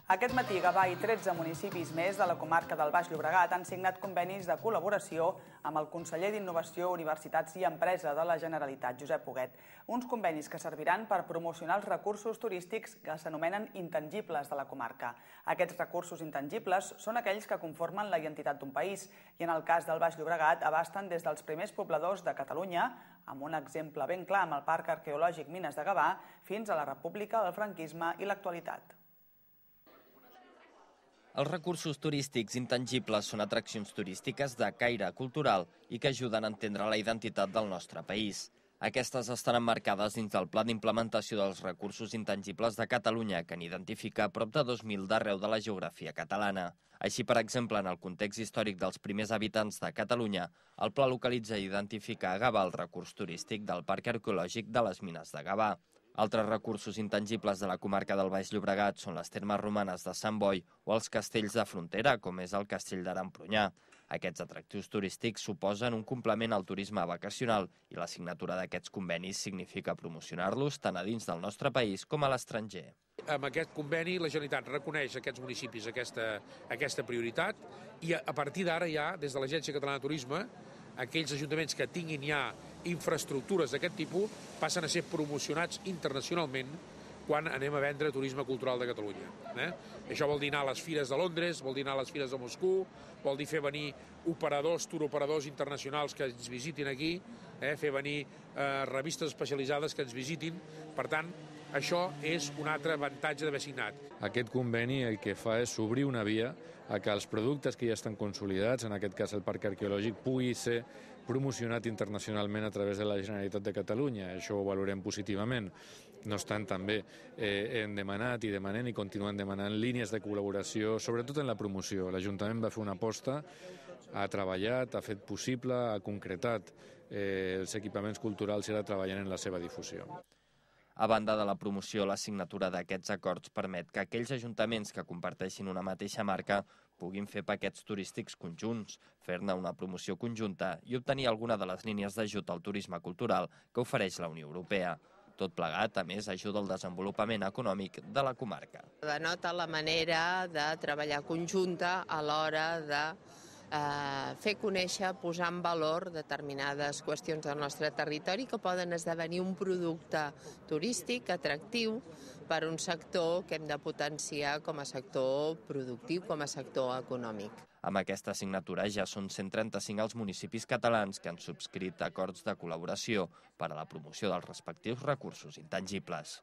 Aquest matí, Gavà i 13 municipis més de la comarca del Baix Llobregat han signat convenis de col·laboració amb el conseller d'Innovació, Universitats i Empresa de la Generalitat, Josep Huguet. Uns convenis que serviran per promocionar els recursos turístics que s'anomenen intangibles de la comarca. Aquests recursos intangibles són aquells que conformen la identitat d'un país i, en el cas del Baix Llobregat, abasten des dels primers pobladors de Catalunya, amb un exemple ben clar amb el Parc Arqueològic Mines de Gavà, fins a la República, el franquisme i l'actualitat. Els recursos turístics intangibles són atraccions turístiques de caire cultural i que ajuden a entendre la identitat del nostre país. Aquestes estan emmarcades dins del Pla d'implementació dels recursos intangibles de Catalunya, que n'identifica prop de 2.000 d'arreu de la geografia catalana. Així, per exemple, en el context històric dels primers habitants de Catalunya, el pla localitza i identifica a Gavà el recurs turístic del Parc Arqueològic de les Mines de Gavà. Altres recursos intangibles de la comarca del Baix Llobregat són les termes romanes de Sant Boi o els castells de frontera, com és el castell d'Aremprunyà. Aquests atractius turístics suposen un complement al turisme vacacional i la signatura d'aquests convenis significa promocionar-los tant a dins del nostre país com a l'estranger. Amb aquest conveni la Generalitat reconeix a aquests municipis aquesta prioritat i a partir d'ara ja, des de l'Agència Catalana de Turisme, aquells ajuntaments que tinguin ja infraestructures d'aquest tipus passen a ser promocionats internacionalment quan anem a vendre turisme cultural de Catalunya. Això vol dir anar a les fires de Londres, vol dir anar a les fires de Moscou, vol dir fer venir turoperadors internacionals que ens visitin aquí, fer venir revistes especialitzades que ens visitin. Per tant, això és un altre avantatge d'haver signat. Aquest conveni el que fa és obrir una via a que els productes que ja estan consolidats, en aquest cas el Parc Arqueològic, pugui ser promocionat internacionalment a través de la Generalitat de Catalunya. Això ho valorem positivament. No obstant, també hem demanat i demanem i continuem demanant línies de col·laboració, sobretot en la promoció. L'Ajuntament va fer una aposta, ha treballat, ha fet possible, ha concretat els equipaments culturals i ara treballant en la seva difusió. A banda de la promoció, la signatura d'aquests acords permet que aquells ajuntaments que comparteixin una mateixa marca puguin fer paquets turístics conjunts, fer-ne una promoció conjunta i obtenir alguna de les línies d'ajut al turisme cultural que ofereix la Unió Europea. Tot plegat, a més, ajuda al desenvolupament econòmic de la comarca. Denota la manera de treballar conjunta a l'hora de fer conèixer, posar en valor determinades qüestions del nostre territori que poden esdevenir un producte turístic atractiu per un sector que hem de potenciar com a sector productiu, com a sector econòmic. Amb aquesta signatura ja són 135 els municipis catalans que han subscrit acords de col·laboració per a la promoció dels respectius recursos intangibles.